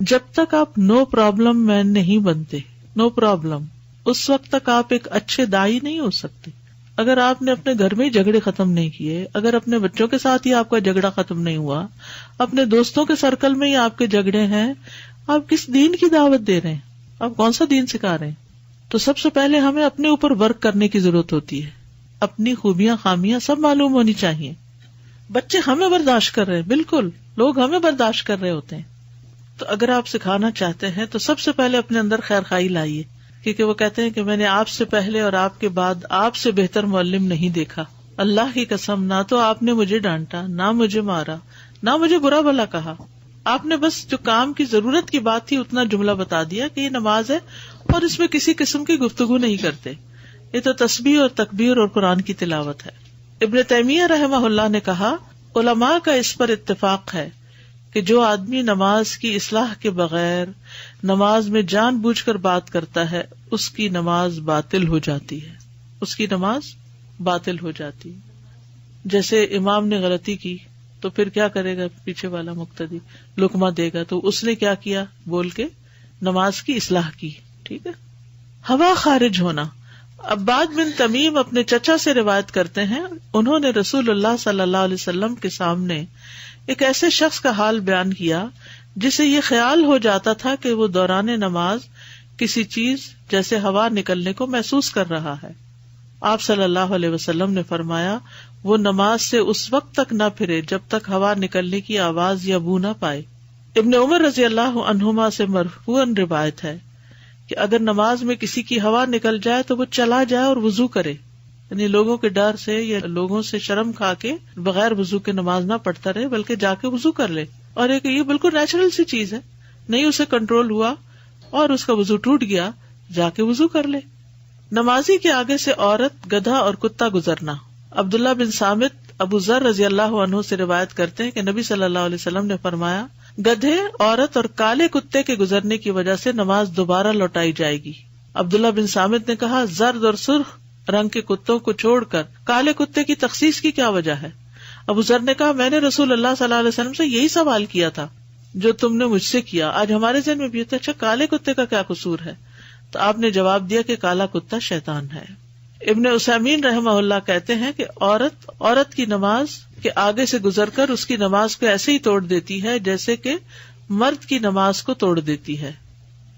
جب تک آپ نو پرابلم مین نہیں بنتے، نو پرابلم، اس وقت تک آپ ایک اچھے دائی نہیں ہو سکتے. اگر آپ نے اپنے گھر میں ہی جھگڑے ختم نہیں کیے، اگر اپنے بچوں کے ساتھ ہی آپ کا جھگڑا ختم نہیں ہوا، اپنے دوستوں کے سرکل میں ہی آپ کے جھگڑے ہیں، آپ کس دین کی دعوت دے رہے ہیں؟ آپ کون سا دین سکھا رہے ہیں؟ تو سب سے پہلے ہمیں اپنے اوپر ورک کرنے کی ضرورت ہوتی ہے. اپنی خوبیاں خامیاں سب معلوم ہونی چاہیے. بچے ہمیں برداشت کر رہے ہیں، بالکل لوگ ہمیں برداشت کر رہے ہوتے ہیں. تو اگر آپ سکھانا چاہتے ہیں تو سب سے پہلے اپنے اندر خیر خواہی لائیے، کیونکہ وہ کہتے ہیں کہ میں نے آپ سے پہلے اور آپ کے بعد آپ سے بہتر معلم نہیں دیکھا. اللہ کی قسم، نہ تو آپ نے مجھے ڈانٹا، نہ مجھے مارا، نہ مجھے برا بھلا کہا. آپ نے بس جو کام کی ضرورت کی بات تھی اتنا جملہ بتا دیا کہ یہ نماز ہے اور اس میں کسی قسم کی گفتگو نہیں کرتے، یہ تو تسبیح اور تکبیر اور قرآن کی تلاوت ہے. ابن تیمیہ رحمہ اللہ نے کہا، علماء کا اس پر اتفاق ہے کہ جو آدمی نماز کی اصلاح کے بغیر نماز میں جان بوجھ کر بات کرتا ہے اس کی نماز باطل ہو جاتی ہے، اس کی نماز باطل ہو جاتی ہے. جیسے امام نے غلطی کی تو پھر کیا کرے گا پیچھے والا مقتدی؟ لقمہ دے گا. تو اس نے کیا کیا؟ بول کے نماز کی اصلاح کی. ٹھیک ہے. ہوا خارج ہونا. عباد بن تمیم اپنے چچا سے روایت کرتے ہیں، انہوں نے رسول اللہ صلی اللہ علیہ وسلم کے سامنے ایک ایسے شخص کا حال بیان کیا جسے یہ خیال ہو جاتا تھا کہ وہ دوران نماز کسی چیز جیسے ہوا نکلنے کو محسوس کر رہا ہے. آپ صلی اللہ علیہ وسلم نے فرمایا، وہ نماز سے اس وقت تک نہ پھرے جب تک ہوا نکلنے کی آواز یا بو نہ پائے. ابن عمر رضی اللہ عنہما سے مرفوعاً روایت ہے کہ اگر نماز میں کسی کی ہوا نکل جائے تو وہ چلا جائے اور وضو کرے، یعنی لوگوں کے ڈر سے یا لوگوں سے شرم کھا کے بغیر وضو کے نماز نہ پڑھتا رہے بلکہ جا کے وضو کر لے. اور ایک یہ بالکل نیچرل سی چیز ہے، نہیں اسے کنٹرول ہوا اور اس کا وضو ٹوٹ گیا، جا کے وضو کر لے. نمازی کے آگے سے عورت، گدھا اور کتا گزرنا. عبداللہ بن سامت ابو ذر رضی اللہ عنہ سے روایت کرتے ہیں کہ نبی صلی اللہ علیہ وسلم نے فرمایا، گدھے، عورت اور کالے کتے کے گزرنے کی وجہ سے نماز دوبارہ لوٹائی جائے گی. عبداللہ بن سامت نے کہا، زرد اور سرخ رنگ کے کتوں کو چھوڑ کر کالے کتے کی تخصیص کی کیا وجہ ہے؟ ابو ذر نے کہا، میں نے رسول اللہ صلی اللہ علیہ وسلم سے یہی سوال کیا تھا جو تم نے مجھ سے کیا. آج ہمارے ذہن میں بھی ہوتا ہے، اچھا کالے کتے کا کیا قصور ہے؟ تو آپ نے جواب دیا کہ کالا کتا شیطان ہے. ابن عثیمین رحمہ اللہ کہتے ہیں کہ عورت کی نماز کے آگے سے گزر کر اس کی نماز کو ایسے ہی توڑ دیتی ہے جیسے کہ مرد کی نماز کو توڑ دیتی ہے.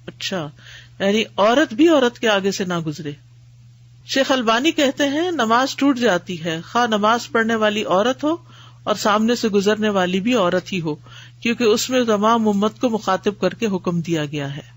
اچھا، یعنی عورت بھی عورت کے آگے سے نہ گزرے. شیخ البانی کہتے ہیں نماز ٹوٹ جاتی ہے خواہ نماز پڑھنے والی عورت ہو اور سامنے سے گزرنے والی بھی عورت ہی ہو، کیونکہ اس میں تمام امت کو مخاطب کر کے حکم دیا گیا ہے.